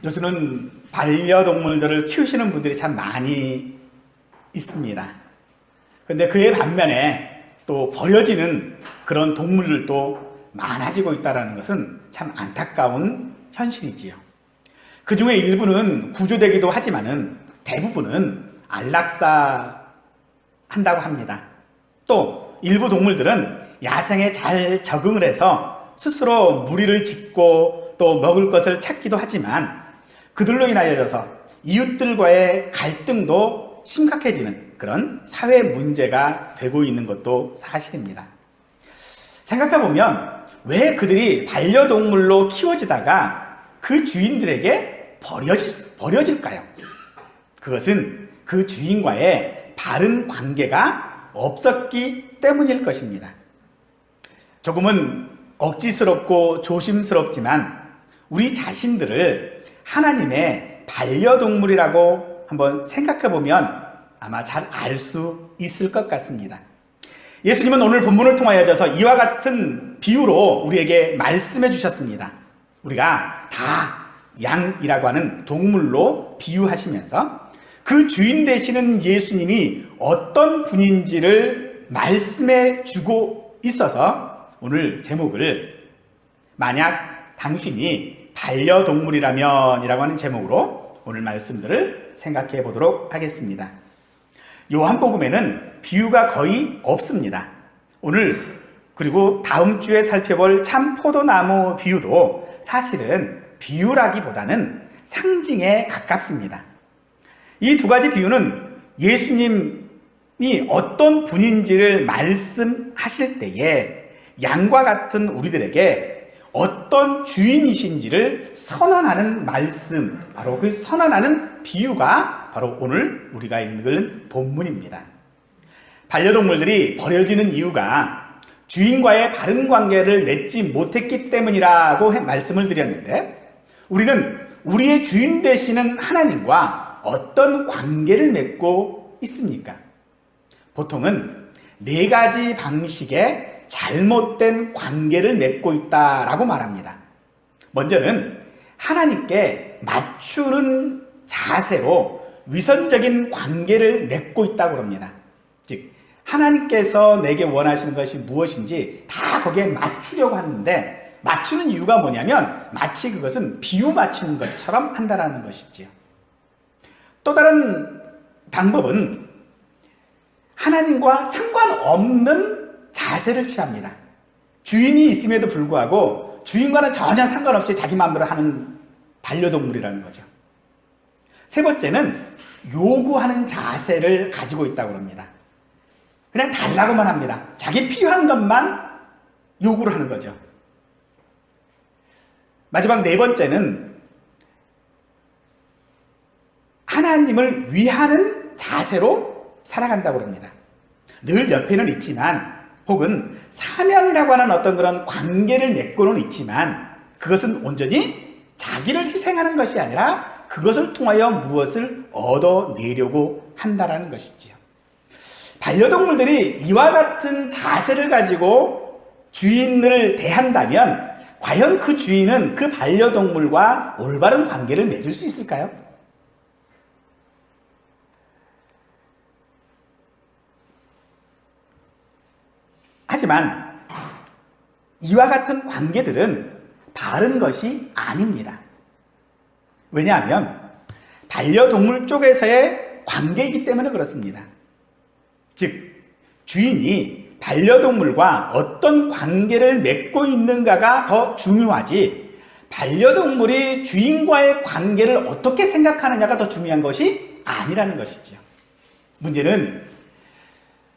요즘은 반려동물들을 키우시는 분들이 참 많이 있습니다. 근데 그에 반면에 또 버려지는 그런 동물들도 많아지고 있다는 것은 참 안타까운 현실이지요. 그 중에 일부는 구조되기도 하지만은 대부분은 안락사 한다고 합니다. 또 일부 동물들은 야생에 잘 적응을 해서 스스로 무리를 짓고 또 먹을 것을 찾기도 하지만 그들로 인하여서 이웃들과의 갈등도 심각해지는 그런 사회 문제가 되고 있는 것도 사실입니다. 생각해보면 왜 그들이 반려동물로 키워지다가 그 주인들에게 버려질까요? 그것은 그 주인과의 바른 관계가 없었기 때문일 것입니다. 조금은 억지스럽고 조심스럽지만 우리 자신들을 하나님의 반려동물이라고 한번 생각해보면 아마 잘 알 수 있을 것 같습니다. 예수님은 오늘 본문을 통하여서 이와 같은 비유로 우리에게 말씀해 주셨습니다. 우리가 다 양이라고 하는 동물로 비유하시면서 그 주인 되시는 예수님이 어떤 분인지를 말씀해 주고 있어서 오늘 제목을 만약 당신이 반려동물이라면 이라고 하는 제목으로 오늘 말씀들을 생각해 보도록 하겠습니다. 요한복음에는 비유가 거의 없습니다. 오늘 그리고 다음 주에 살펴볼 참포도나무 비유도 사실은 비유라기보다는 상징에 가깝습니다. 이 두 가지 비유는 예수님이 어떤 분인지를 말씀하실 때에 양과 같은 우리들에게 어떤 주인이신지를 선언하는 말씀, 바로 그 선언하는 비유가 바로 오늘 우리가 읽은 본문입니다. 반려동물들이 버려지는 이유가 주인과의 바른 관계를 맺지 못했기 때문이라고 말씀을 드렸는데, 우리는 우리의 주인 되시는 하나님과 어떤 관계를 맺고 있습니까? 보통은 네 가지 방식의 잘못된 관계를 맺고 있다라고 말합니다. 먼저는 하나님께 맞추는 자세로 위선적인 관계를 맺고 있다고 합니다. 즉 하나님께서 내게 원하시는 것이 무엇인지 다 거기에 맞추려고 하는데, 맞추는 이유가 뭐냐면 마치 그것은 비유 맞추는 것처럼 한다는 것이지요. 또 다른 방법은 하나님과 상관없는 자세를 취합니다. 주인이 있음에도 불구하고 주인과는 전혀 상관없이 자기 마음대로 하는 반려동물이라는 거죠. 세 번째는 요구하는 자세를 가지고 있다고 합니다. 그냥 달라고만 합니다. 자기 필요한 것만 요구를 하는 거죠. 마지막 네 번째는 하나님을 위하는 자세로 살아간다고 합니다. 늘 옆에는 있지만, 혹은 사명이라고 하는 어떤 그런 관계를 맺고는 있지만 그것은 온전히 자기를 희생하는 것이 아니라 그것을 통하여 무엇을 얻어내려고 한다는 것이지요. 반려동물들이 이와 같은 자세를 가지고 주인을 대한다면 과연 그 주인은 그 반려동물과 올바른 관계를 맺을 수 있을까요? 하지만 이와 같은 관계들은 바른 것이 아닙니다. 왜냐하면 반려동물 쪽에서의 관계이기 때문에 그렇습니다. 즉 주인이 반려동물과 어떤 관계를 맺고 있는가가 더 중요하지, 반려동물이 주인과의 관계를 어떻게 생각하느냐가 더 중요한 것이 아니라는 것이죠. 문제는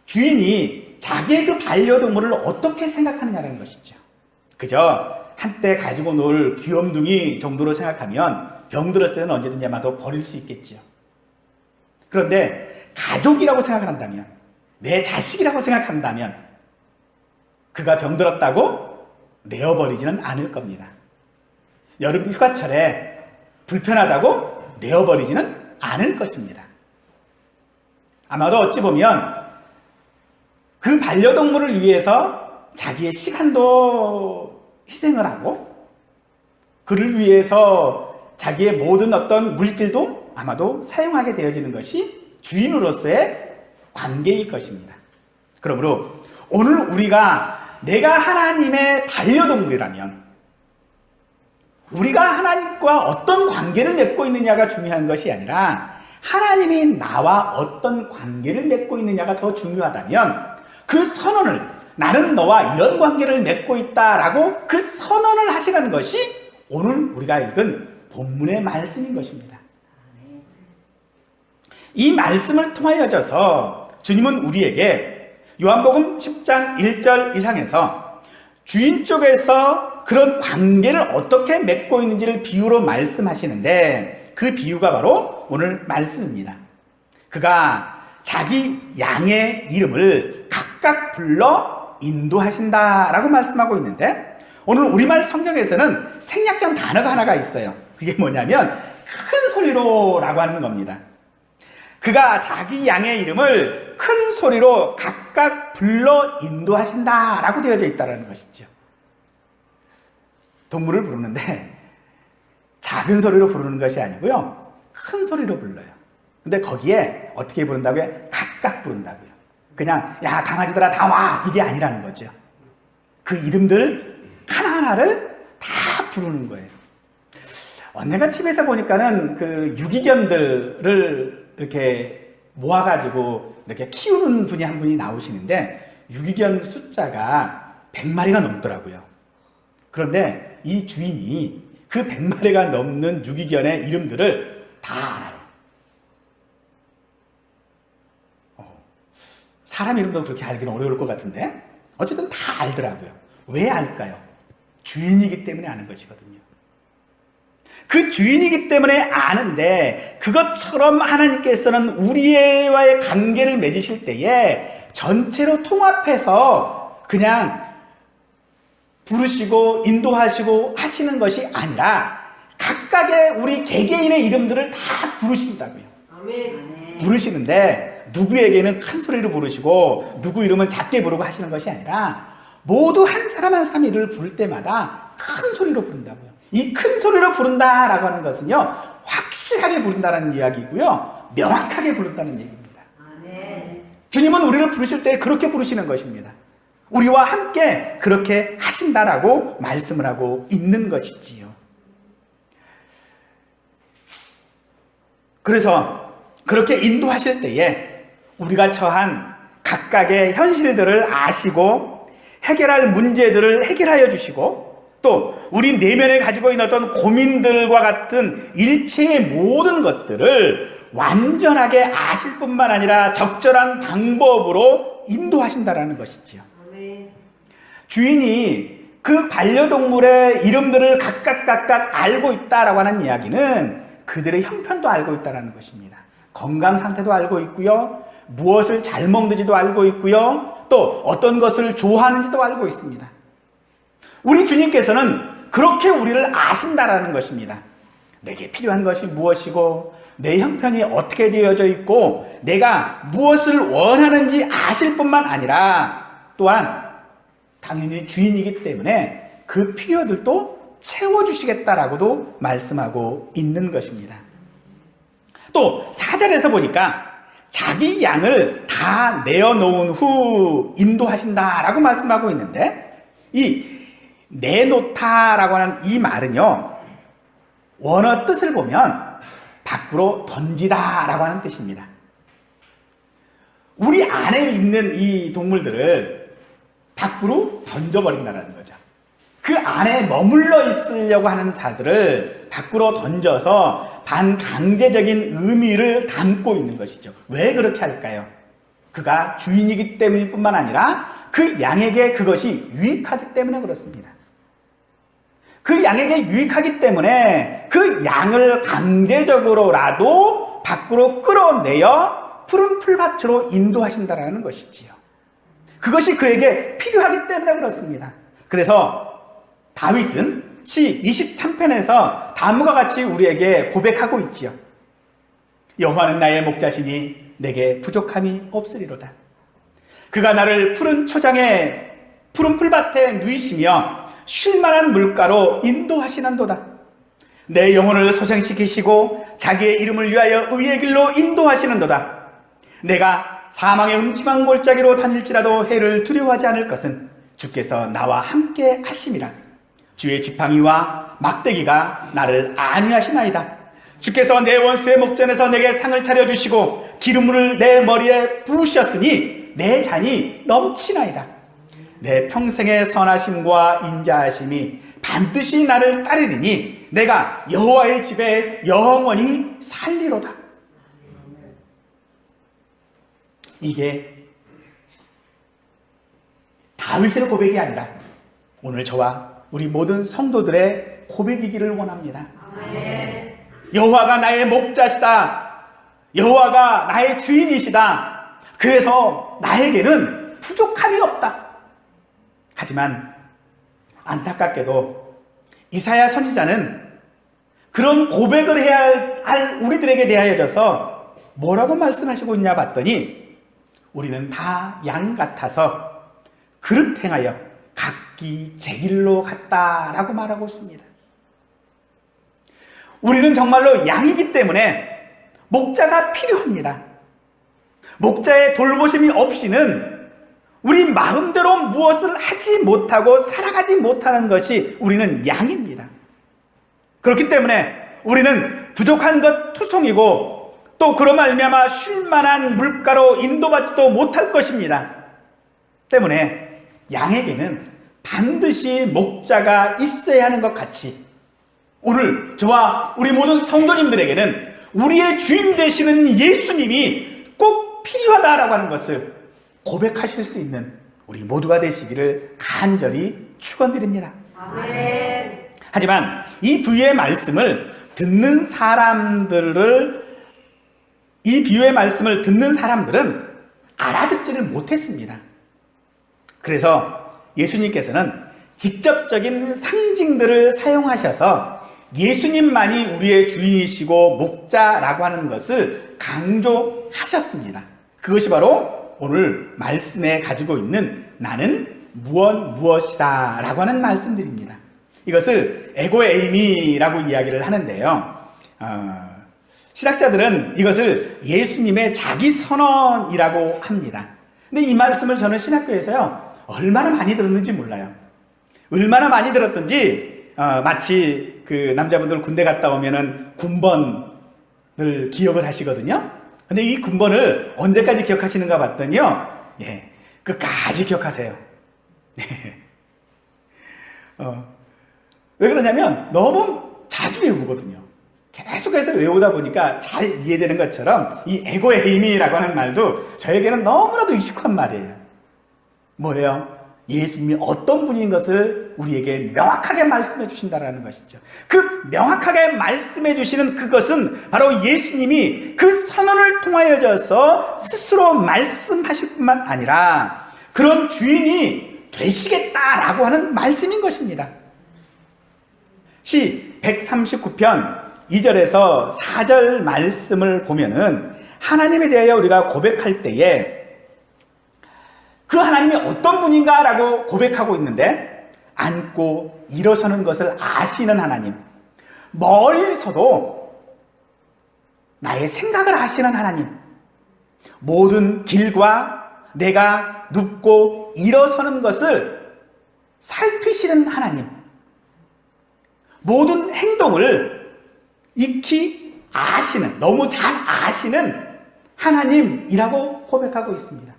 주인이 자기의 그 반려동물을 어떻게 생각하느냐는 것이죠. 그저 한때 가지고 놀 귀염둥이 정도로 생각하면 병들었을 때는 언제든지 아마도 버릴 수 있겠죠. 그런데 가족이라고 생각을 한다면, 내 자식이라고 생각한다면 그가 병들었다고 내어버리지는 않을 겁니다. 여름 휴가철에 불편하다고 내어버리지는 않을 것입니다. 아마도 어찌 보면 그 반려동물을 위해서 자기의 시간도 희생을 하고 그를 위해서 자기의 모든 어떤 물질도 아마도 사용하게 되어지는 것이 주인으로서의 관계일 것입니다. 그러므로 오늘 우리가 내가 하나님의 반려동물이라면 우리가 하나님과 어떤 관계를 맺고 있느냐가 중요한 것이 아니라 하나님이 나와 어떤 관계를 맺고 있느냐가 더 중요하다면 그 선언을 나는 너와 이런 관계를 맺고 있다라고 그 선언을 하시는 것이 오늘 우리가 읽은 본문의 말씀인 것입니다. 이 말씀을 통하여져서 주님은 우리에게 요한복음 10장 1절 이상에서 주인 쪽에서 그런 관계를 어떻게 맺고 있는지를 비유로 말씀하시는데 그 비유가 바로 오늘 말씀입니다. 그가 자기 양의 이름을 각각 불러 인도하신다라고 말씀하고 있는데 오늘 우리말 성경에서는 생략된 단어가 하나가 있어요. 그게 뭐냐면 큰 소리로라고 하는 겁니다. 그가 자기 양의 이름을 큰 소리로 각각 불러 인도하신다라고 되어져 있다는 것이죠. 동물을 부르는데 작은 소리로 부르는 것이 아니고요. 큰 소리로 불러요. 근데 거기에 어떻게 부른다고요? 각각 부른다고요. 그냥 야 강아지들아 다 와 이게 아니라는 거죠. 그 이름들 하나하나를 다 부르는 거예요. 언젠가 TV에서 보니까는 그 유기견들을 이렇게 모아가지고 이렇게 키우는 분이 한 분이 나오시는데 유기견 숫자가 100마리가 넘더라고요. 그런데 이 주인이 그 100마리가 넘는 유기견의 이름들을 다 알아요. 사람 이름도 그렇게 알기는 어려울 것 같은데 어쨌든 다 알더라고요. 왜 알까요? 주인이기 때문에 아는 것이거든요. 그 주인이기 때문에 아는데 그것처럼 하나님께서는 우리와의 관계를 맺으실 때에 전체로 통합해서 그냥 부르시고 인도하시고 하시는 것이 아니라 각각의 우리 개개인의 이름들을 다 부르신다고요. 아멘. 부르시는데 누구에게는 큰 소리로 부르시고 누구 이름은 작게 부르고 하시는 것이 아니라 모두 한 사람 한 사람 이름을 부를 때마다 큰 소리로 부른다고요. 이 큰 소리로 부른다라고 하는 것은요 확실하게 부른다는 이야기고요 명확하게 부른다는 얘기입니다. 아멘. 주님은 우리를 부르실 때 그렇게 부르시는 것입니다. 우리와 함께 그렇게 하신다라고 말씀을 하고 있는 것이지요. 그래서 그렇게 인도하실 때에 우리가 처한 각각의 현실들을 아시고 해결할 문제들을 해결하여 주시고 또 우리 내면에 가지고 있는 어떤 고민들과 같은 일체의 모든 것들을 완전하게 아실 뿐만 아니라 적절한 방법으로 인도하신다라는 것이지요. 아멘. 주인이 그 반려동물의 이름들을 각각 알고 있다라고 하는 이야기는 그들의 형편도 알고 있다라는 것입니다. 건강 상태도 알고 있고요. 무엇을 잘 먹는지도 알고 있고요. 또 어떤 것을 좋아하는지도 알고 있습니다. 우리 주님께서는 그렇게 우리를 아신다라는 것입니다. 내게 필요한 것이 무엇이고 내 형편이 어떻게 되어져 있고 내가 무엇을 원하는지 아실 뿐만 아니라 또한 당연히 주인이기 때문에 그 필요들도 채워주시겠다라고도 말씀하고 있는 것입니다. 또 4절에서 보니까 자기 양을 다 내어놓은 후 인도하신다라고 말씀하고 있는데 이 내놓다라고 하는 이 말은요 원어 뜻을 보면 밖으로 던지다라고 하는 뜻입니다. 우리 안에 있는 이 동물들을 밖으로 던져버린다는 거죠. 그 안에 머물러 있으려고 하는 자들을 밖으로 던져서 반강제적인 의미를 담고 있는 것이죠. 왜 그렇게 할까요? 그가 주인이기 때문일 뿐만 아니라 그 양에게 그것이 유익하기 때문에 그렇습니다. 그 양에게 유익하기 때문에 그 양을 강제적으로라도 밖으로 끌어내어 푸른 풀밭으로 인도하신다라는 것이지요. 그것이 그에게 필요하기 때문에 그렇습니다. 그래서 다윗은 시 23편에서 다음과 같이 우리에게 고백하고 있지요. 여호와는 나의 목자시니 내게 부족함이 없으리로다. 그가 나를 푸른 초장에 푸른 풀밭에 누이시며 쉴만한 물가로 인도하시는도다. 내 영혼을 소생시키시고 자기의 이름을 위하여 의의 길로 인도하시는도다. 내가 사망의 음침한 골짜기로 다닐지라도 해를 두려워하지 않을 것은 주께서 나와 함께 하심이라. 주의 지팡이와 막대기가 나를 안위하시나이다. 주께서 내 원수의 목전에서 내게 상을 차려주시고 기름을 내 머리에 부으셨으니 내 잔이 넘치나이다. 내 평생의 선하심과 인자하심이 반드시 나를 따르리니 내가 여호와의 집에 영원히 살리로다. 이게 다윗의 고백이 아니라 오늘 저와 우리 모든 성도들의 고백이기를 원합니다. 아멘. 여호와가 나의 목자시다. 여호와가 나의 주인이시다. 그래서 나에게는 부족함이 없다. 하지만 안타깝게도 이사야 선지자는 그런 고백을 해야 할 우리들에게 대하여져서 뭐라고 말씀하시고 있냐 봤더니 우리는 다 양 같아서 그릇 행하여 각기 제 길로 갔다라고 말하고 있습니다. 우리는 정말로 양이기 때문에 목자가 필요합니다. 목자의 돌보심이 없이는 우리 마음대로 무엇을 하지 못하고 살아가지 못하는 것이 우리는 양입니다. 그렇기 때문에 우리는 부족한 것 투성이고 또 그로 말미암아 쉴만한 물가로 인도받지도 못할 것입니다. 때문에 양에게는 반드시 목자가 있어야 하는 것 같이 오늘 저와 우리 모든 성도님들에게는 우리의 주인 되시는 예수님이 꼭 필요하다라고 하는 것을 고백하실 수 있는 우리 모두가 되시기를 간절히 축원드립니다. 아멘. 하지만 이 비유의 말씀을 듣는 사람들은 알아듣지를 못했습니다. 그래서 예수님께서는 직접적인 상징들을 사용하셔서 예수님만이 우리의 주인이시고 목자라고 하는 것을 강조하셨습니다. 그것이 바로 오늘 말씀에 가지고 있는 나는 무엇이다 라고 하는 말씀들입니다. 이것을 에고에이미라고 이야기를 하는데요. 신학자들은 이것을 예수님의 자기 선언이라고 합니다. 근데 이 말씀을 저는 신학교에서요 얼마나 많이 들었는지 몰라요. 얼마나 많이 들었던지 마치 그 남자분들 군대 갔다 오면은 군번을 기억을 하시거든요. 근데 이 군번을 언제까지 기억하시는가 봤더니요, 끝까지 기억하세요. 왜 그러냐면 너무 자주 외우거든요. 계속해서 외우다 보니까 잘 이해되는 것처럼 이 에고에이미라고 하는 말도 저에게는 너무나도 익숙한 말이에요. 뭐예요? 예수님이 어떤 분인 것을 우리에게 명확하게 말씀해 주신다라는 것이죠. 그 명확하게 말씀해 주시는 그것은 바로 예수님이 그 선언을 통하여져서 스스로 말씀하실 뿐만 아니라 그런 주인이 되시겠다라고 하는 말씀인 것입니다. 시 139편 2절에서 4절 말씀을 보면은 하나님에 대하여 우리가 고백할 때에 그 하나님이 어떤 분인가라고 고백하고 있는데 앉고 일어서는 것을 아시는 하나님, 멀리서도 나의 생각을 아시는 하나님, 모든 길과 내가 눕고 일어서는 것을 살피시는 하나님, 모든 행동을 익히 아시는, 너무 잘 아시는 하나님이라고 고백하고 있습니다.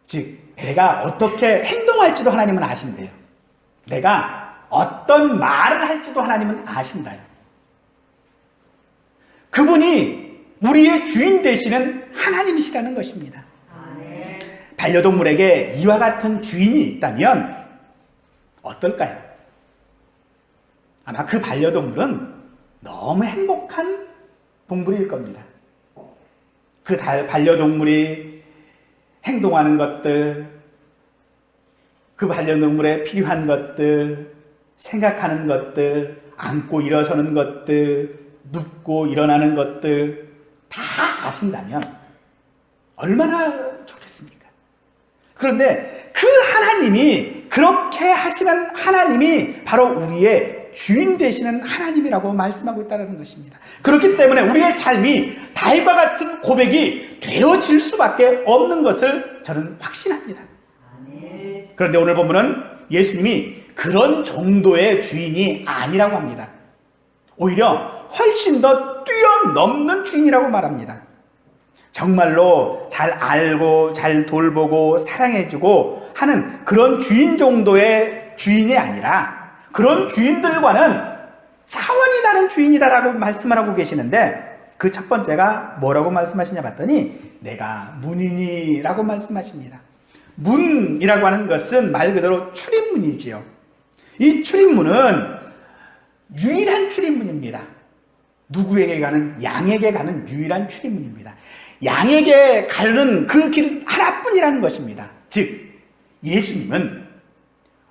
즉 내가 어떻게 행동할지도 하나님은 아신대요. 내가 어떤 말을 할지도 하나님은 아신다요. 그분이 우리의 주인 되시는 하나님이시라는 것입니다. 아멘. 반려동물에게 이와 같은 주인이 있다면 어떨까요? 아마 그 반려동물은 너무 행복한 동물일 겁니다. 그 반려동물이 행동하는 것들, 그 반려동물에 필요한 것들, 생각하는 것들, 앉고 일어서는 것들, 눕고 일어나는 것들 다 아신다면 얼마나 좋겠습니까? 그런데 그 하나님이, 그렇게 하시는 하나님이 바로 우리의 주인 되시는 하나님이라고 말씀하고 있다는 것입니다. 그렇기 때문에 우리의 삶이 다윗과 같은 고백이 되어질 수밖에 없는 것을 저는 확신합니다. 그런데 오늘 본문은 예수님이 그런 정도의 주인이 아니라고 합니다. 오히려 훨씬 더 뛰어넘는 주인이라고 말합니다. 정말로 잘 알고 잘 돌보고 사랑해주고 하는 그런 주인 정도의 주인이 아니라 그런 주인들과는 차원이 다른 주인이다라고 말씀을 하고 계시는데 그 첫 번째가 뭐라고 말씀하시냐 봤더니 내가 문이니라고 말씀하십니다. 문이라고 하는 것은 말 그대로 출입문이지요. 이 출입문은 유일한 출입문입니다. 누구에게 가는? 양에게 가는 유일한 출입문입니다. 양에게 가는 그 길 하나뿐이라는 것입니다. 즉 예수님은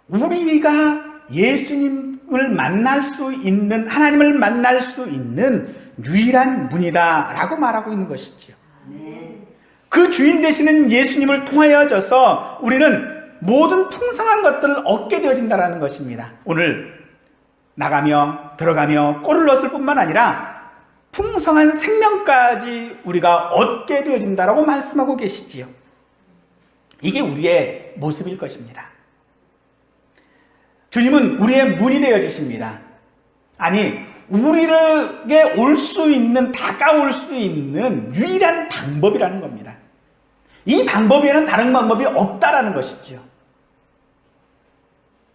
우리가 예수님을 만날 수 있는, 하나님을 만날 수 있는 유일한 문이다라고 말하고 있는 것이지요. 그 주인 되시는 예수님을 통하여져서 우리는 모든 풍성한 것들을 얻게 되어진다는 것입니다. 오늘 나가며 들어가며 꼴을 넣었을 뿐만 아니라 풍성한 생명까지 우리가 얻게 되어진다라고 말씀하고 계시지요. 이게 우리의 모습일 것입니다. 주님은 우리의 문이 되어주십니다. 아니, 우리에게 올 수 있는, 다가올 수 있는 유일한 방법이라는 겁니다. 이 방법에는 다른 방법이 없다라는 것이지요.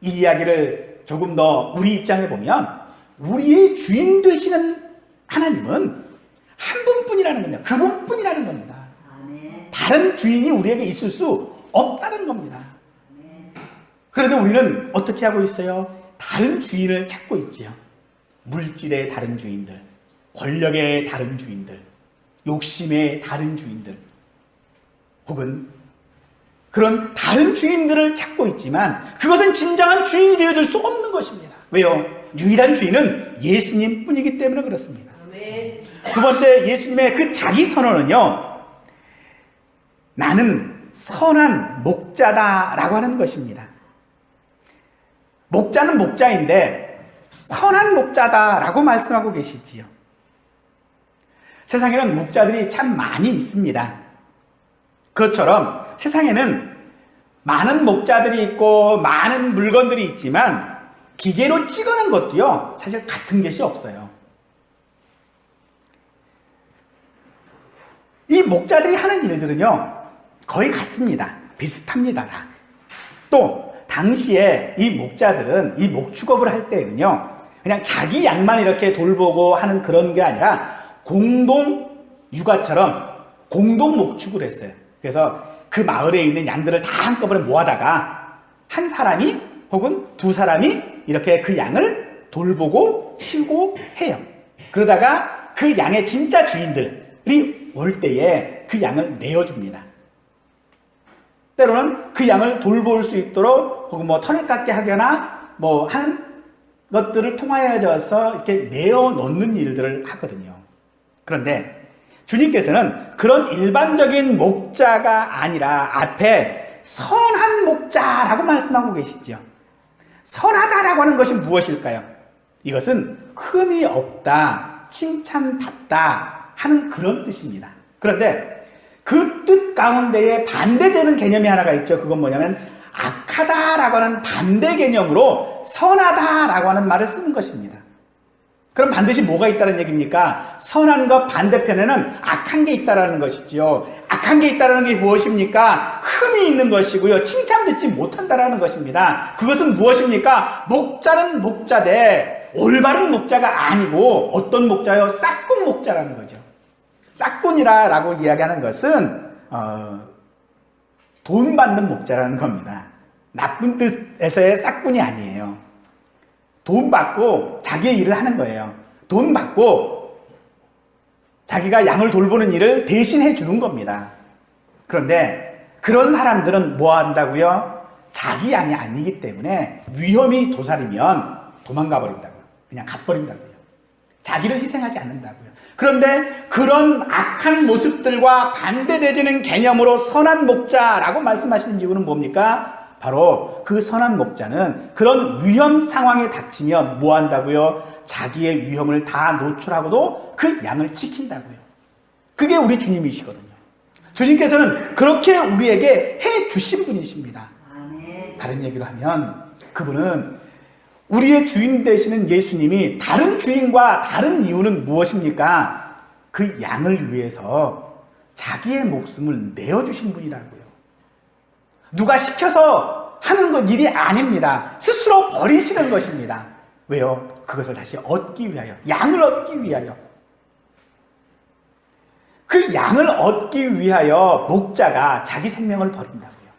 이 이야기를 조금 더 우리 입장에 보면 우리의 주인 되시는 하나님은 한 분뿐이라는 겁니다. 그분뿐이라는 겁니다. 다른 주인이 우리에게 있을 수 없다는 겁니다. 그런데 우리는 어떻게 하고 있어요? 다른 주인을 찾고 있지요. 물질의 다른 주인들, 권력의 다른 주인들, 욕심의 다른 주인들, 혹은 그런 다른 주인들을 찾고 있지만 그것은 진정한 주인이 되어줄 수 없는 것입니다. 왜요? 유일한 주인은 예수님 뿐이기 때문에 그렇습니다. 두 번째, 예수님의 그 자기 선언은요, 나는 선한 목자다라고 하는 것입니다. 목자는 목자인데 선한 목자다라고 말씀하고 계시지요. 세상에는 목자들이 참 많이 있습니다. 그것처럼 세상에는 많은 목자들이 있고 많은 물건들이 있지만 기계로 찍어낸 것도요, 사실 같은 것이 없어요. 이 목자들이 하는 일들은요, 거의 같습니다. 비슷합니다. 다. 또 당시에 이 목자들은 이 목축업을 할 때는요, 그냥 자기 양만 이렇게 돌보고 하는 그런 게 아니라 공동 육아처럼 공동 목축을 했어요. 그래서 그 마을에 있는 양들을 다 한꺼번에 모아다가 한 사람이 혹은 두 사람이 이렇게 그 양을 돌보고 치우고 해요. 그러다가 그 양의 진짜 주인들이 올 때에 그 양을 내어줍니다. 때로는 그 양을 돌볼 수 있도록 혹은 뭐 털을 깎게 하거나 뭐 하는 것들을 통하여져서 이렇게 내어놓는 일들을 하거든요. 그런데 주님께서는 그런 일반적인 목자가 아니라 앞에 선한 목자라고 말씀하고 계시죠. 선하다라고 하는 것이 무엇일까요? 이것은 흠이 없다, 칭찬받다 하는 그런 뜻입니다. 그런데 그 뜻 가운데에 반대되는 개념이 하나가 있죠. 그건 뭐냐면 악하다라고 하는 반대 개념으로 선하다라고 하는 말을 쓰는 것입니다. 그럼 반드시 뭐가 있다는 얘기입니까? 선한 것 반대편에는 악한 게 있다는 것이지요. 악한 게 있다는 게 무엇입니까? 흠이 있는 것이고요. 칭찬받지 못한다는 것입니다. 그것은 무엇입니까? 목자는 목자되 올바른 목자가 아니고 어떤 목자요? 싹군 목자라는 거죠. 싹군이라고 이야기하는 것은 돈 받는 목자라는 겁니다. 나쁜 뜻에서의 싹군이 아니에요. 돈 받고 자기의 일을 하는 거예요. 돈 받고 자기가 양을 돌보는 일을 대신해 주는 겁니다. 그런데 그런 사람들은 뭐 한다고요? 자기 양이 아니기 때문에 위험이 도사리면 도망가 버린다고요. 그냥 가버린다고요. 자기를 희생하지 않는다고요. 그런데 그런 악한 모습들과 반대되지는 개념으로 선한 목자라고 말씀하시는 이유는 뭡니까? 바로 그 선한 목자는 그런 위험 상황에 닥치면 뭐 한다고요? 자기의 위험을 다 노출하고도 그 양을 지킨다고요. 그게 우리 주님이시거든요. 주님께서는 그렇게 우리에게 해 주신 분이십니다. 아멘. 다른 얘기로 하면 그분은 우리의 주인 되시는 예수님이 다른 주인과 다른 이유는 무엇입니까? 그 양을 위해서 자기의 목숨을 내어주신 분이라고요. 누가 시켜서 하는 일이 아닙니다. 스스로 버리시는 것입니다. 왜요? 그것을 다시 얻기 위하여, 양을 얻기 위하여. 그 양을 얻기 위하여 목자가 자기 생명을 버린다고요.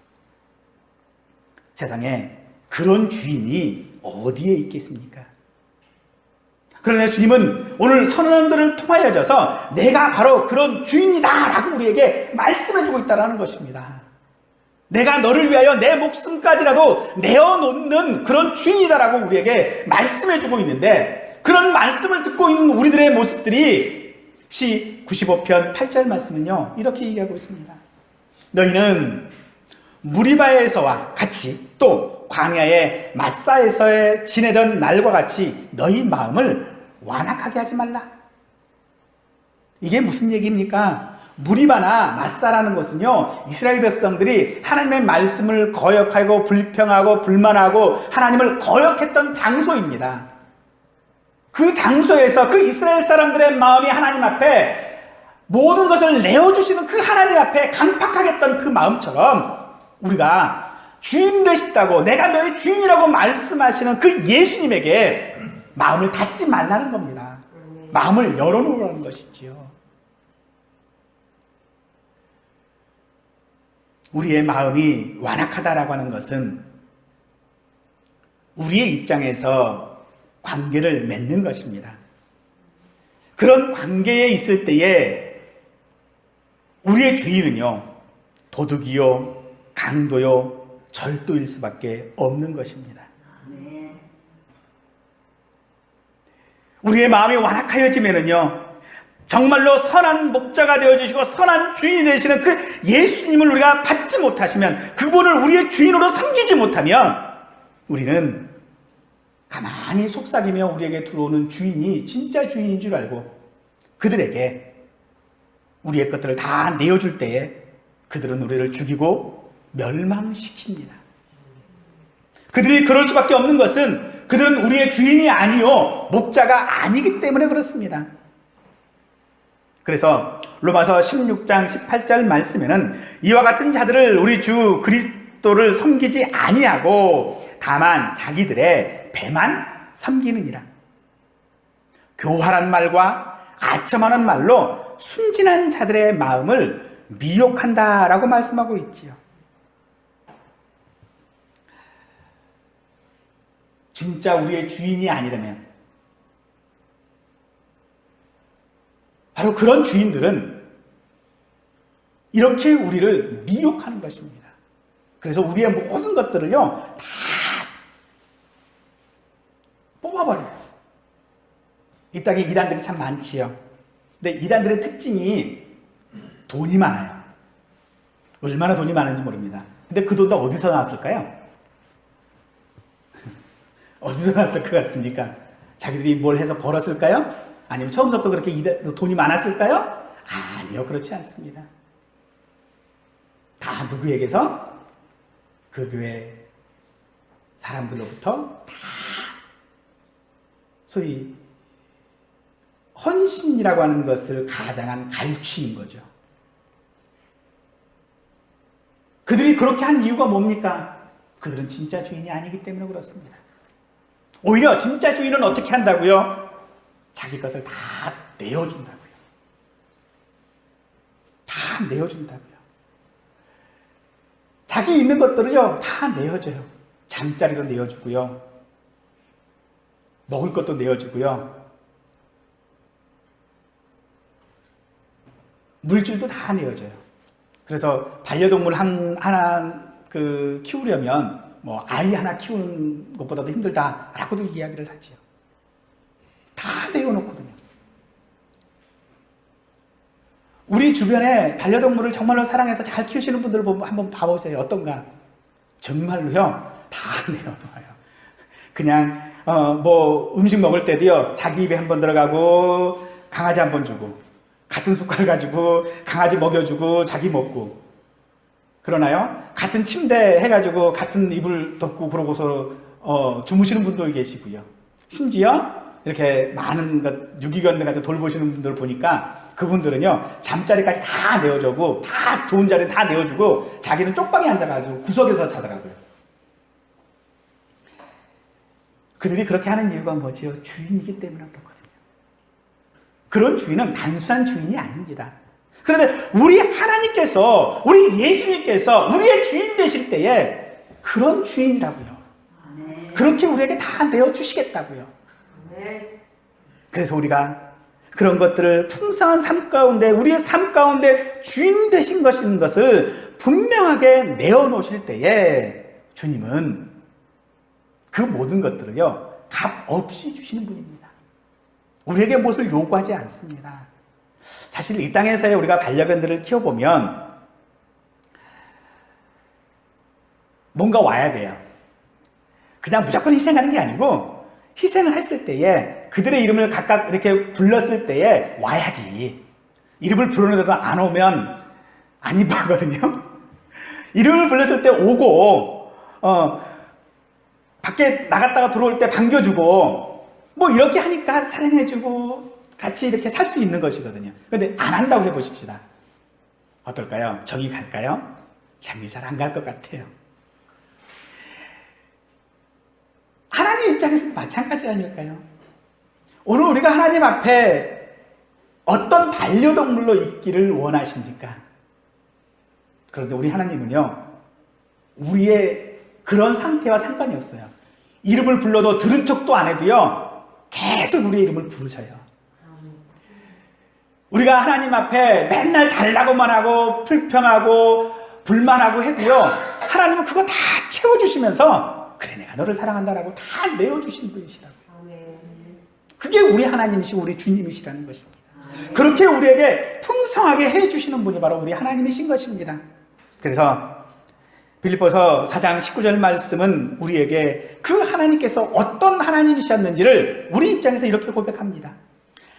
세상에 그런 주인이 어디에 있겠습니까? 그러나 주님은 오늘 선언들을 통하여져서 내가 바로 그런 주인이다 라고 우리에게 말씀해주고 있다는 것입니다. 내가 너를 위하여 내 목숨까지라도 내어놓는 그런 주인이다라고 우리에게 말씀해주고 있는데, 그런 말씀을 듣고 있는 우리들의 모습들이 시 95편 8절 말씀은요 이렇게 얘기하고 있습니다. 너희는 무리바에서와 같이 또 광야의 마사에서 지내던 날과 같이 너희 마음을 완악하게 하지 말라. 이게 무슨 얘기입니까? 무리바나 마사라는 것은요, 이스라엘 백성들이 하나님의 말씀을 거역하고 불평하고 불만하고 하나님을 거역했던 장소입니다. 그 장소에서 그 이스라엘 사람들의 마음이 하나님 앞에 모든 것을 내어주시는 그 하나님 앞에 강팍하겠던 그 마음처럼 우리가 주인 되시다고, 내가 너의 주인이라고 말씀하시는 그 예수님에게 마음을 닫지 말라는 겁니다. 마음을 열어놓으라는 것이지요. 우리의 마음이 완악하다라고 하는 것은 우리의 입장에서 관계를 맺는 것입니다. 그런 관계에 있을 때에 우리의 주인은요, 도둑이요, 강도요, 절도일 수밖에 없는 것입니다. 우리의 마음이 완악하여지면은요, 정말로 선한 목자가 되어주시고 선한 주인이 되시는 그 예수님을 우리가 받지 못하시면, 그분을 우리의 주인으로 섬기지 못하면 우리는 가만히 속삭이며 우리에게 들어오는 주인이 진짜 주인인 줄 알고 그들에게 우리의 것들을 다 내어줄 때에 그들은 우리를 죽이고 멸망시킵니다. 그들이 그럴 수밖에 없는 것은 그들은 우리의 주인이 아니요 목자가 아니기 때문에 그렇습니다. 그래서 로마서 16장 18절 말씀에는 이와 같은 자들을 우리 주 그리스도를 섬기지 아니하고 다만 자기들의 배만 섬기느니라. 교활한 말과 아첨하는 말로 순진한 자들의 마음을 미혹한다라고 말씀하고 있지요. 진짜 우리의 주인이 아니라면 바로 그런 주인들은 이렇게 우리를 미혹하는 것입니다. 그래서 우리의 모든 것들을요 다 뽑아버려요. 이 땅에 이단들이 참 많지요. 근데 이단들의 특징이 돈이 많아요. 얼마나 돈이 많은지 모릅니다. 근데 그 돈 다 어디서 나왔을까요? 어디서 나왔을 것 같습니까? 자기들이 뭘 해서 벌었을까요? 아니면 처음부터 그렇게 돈이 많았을까요? 아니요, 그렇지 않습니다. 다 누구에게서? 그 교회 사람들로부터 다 소위 헌신이라고 하는 것을 가장한 갈취인 거죠. 그들이 그렇게 한 이유가 뭡니까? 그들은 진짜 주인이 아니기 때문에 그렇습니다. 오히려 진짜 주인은 어떻게 한다고요? 자기 것을 다 내어준다고요. 다 내어준다고요. 자기 있는 것들을요 다 내어줘요. 잠자리도 내어주고요, 먹을 것도 내어주고요, 물질도 다 내어줘요. 그래서 반려동물 하나 키우려면 뭐 아이 하나 키우는 것보다도 힘들다라고도 이야기를 하지요. 다 내어놓거든요. 우리 주변에 반려동물을 정말로 사랑해서 잘 키우시는 분들을 한번 봐보세요. 어떤가? 정말로요, 다 내어놓아요. 그냥 뭐 음식 먹을 때도요, 자기 입에 한 번 들어가고 강아지 한 번 주고, 같은 숟갈 가지고 강아지 먹여주고 자기 먹고, 그러나요? 같은 침대 해가지고 같은 이불 덮고 그러고서 주무시는 분도 계시고요. 심지어 이렇게 많은 유기견들 같은 돌보시는 분들 보니까 그분들은요, 잠자리까지 다 내어주고, 다 좋은 자리에 다 내어주고, 자기는 쪽방에 앉아가지고 구석에서 자더라고요. 그들이 그렇게 하는 이유가 뭐지요? 주인이기 때문에 그렇거든요. 그런 주인은 단순한 주인이 아닙니다. 그런데 우리 하나님께서, 우리 예수님께서 우리의 주인 되실 때에 그런 주인이라고요. 그렇게 우리에게 다 내어주시겠다고요. 그래서 우리가 그런 것들을 풍성한 삶 가운데, 우리의 삶 가운데 주인 되신 것을 분명하게 내어놓으실 때에 주님은 그 모든 것들을요, 값 없이 주시는 분입니다. 우리에게 무엇을 요구하지 않습니다. 사실 이 땅에서의 우리가 반려견들을 키워보면 뭔가 와야 돼요. 그냥 무조건 희생하는 게 아니고, 희생을 했을 때에 그들의 이름을 각각 이렇게 불렀을 때에 와야지. 이름을 부르는데도 안 오면 안 이뻐하거든요. 이름을 불렀을 때 오고, 밖에 나갔다가 들어올 때 반겨주고, 뭐 이렇게 하니까 사랑해주고 같이 이렇게 살 수 있는 것이거든요. 그런데 안 한다고 해보십시다. 어떨까요? 정이 갈까요? 정이 잘 안 갈 것 같아요. 하나님 입장에서도 마찬가지 아닐까요? 오늘 우리가 하나님 앞에 어떤 반려동물로 있기를 원하십니까? 그런데 우리 하나님은요, 우리의 그런 상태와 상관이 없어요. 이름을 불러도 들은 척도 안 해도요, 계속 우리의 이름을 부르셔요. 우리가 하나님 앞에 맨날 달라고만 하고 불평하고 불만하고 해도요, 하나님은 그거 다 채워주시면서 그래, 내가 너를 사랑한다라고 다 내어주신 분이시라고요. 그게 우리 하나님이시고 우리 주님이시라는 것입니다. 그렇게 우리에게 풍성하게 해주시는 분이 바로 우리 하나님이신 것입니다. 그래서 빌립보서 4장 19절 말씀은 우리에게 그 하나님께서 어떤 하나님이셨는지를 우리 입장에서 이렇게 고백합니다.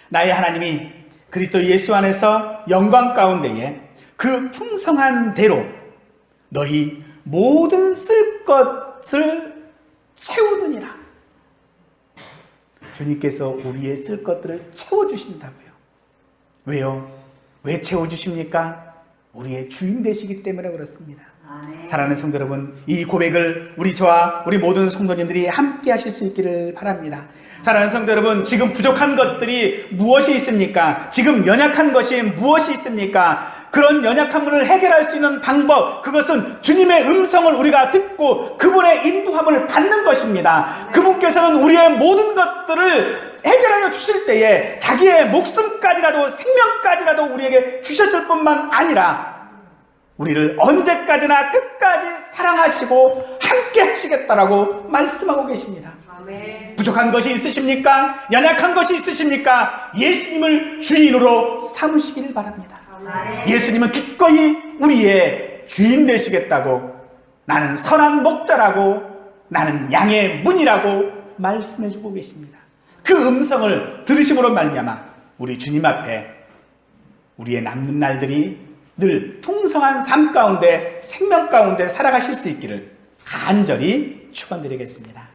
나의 하나님이 그리스도 예수 안에서 영광 가운데에 그 풍성한 대로 너희 모든 쓸 것을 채우느니라. 주님께서 우리의 쓸 것들을 채워주신다고요. 왜요? 왜 채워주십니까? 우리의 주인 되시기 때문에 그렇습니다. 사랑하는 성도 여러분, 이 고백을 저와 우리 모든 성도님들이 함께 하실 수 있기를 바랍니다. 사랑하는 성도 여러분, 지금 부족한 것들이 무엇이 있습니까? 지금 연약한 것이 무엇이 있습니까? 그런 연약함을 해결할 수 있는 방법, 그것은 주님의 음성을 우리가 듣고 그분의 인도함을 받는 것입니다. 그분께서는 우리의 모든 것들을 해결하여 주실 때에 자기의 목숨까지라도 생명까지라도 우리에게 주셨을 뿐만 아니라 우리를 언제까지나 끝까지 사랑하시고 함께 하시겠다라고 말씀하고 계십니다. 아멘. 부족한 것이 있으십니까? 연약한 것이 있으십니까? 예수님을 주인으로 삼으시길 바랍니다. 아멘. 예수님은 기꺼이 우리의 주인 되시겠다고, 나는 선한 목자라고, 나는 양의 문이라고 말씀해주고 계십니다. 그 음성을 들으심으로 말미암아 우리 주님 앞에 우리의 남는 날들이 늘 풍성한 삶 가운데, 생명 가운데 살아가실 수 있기를 간절히 축원드리겠습니다.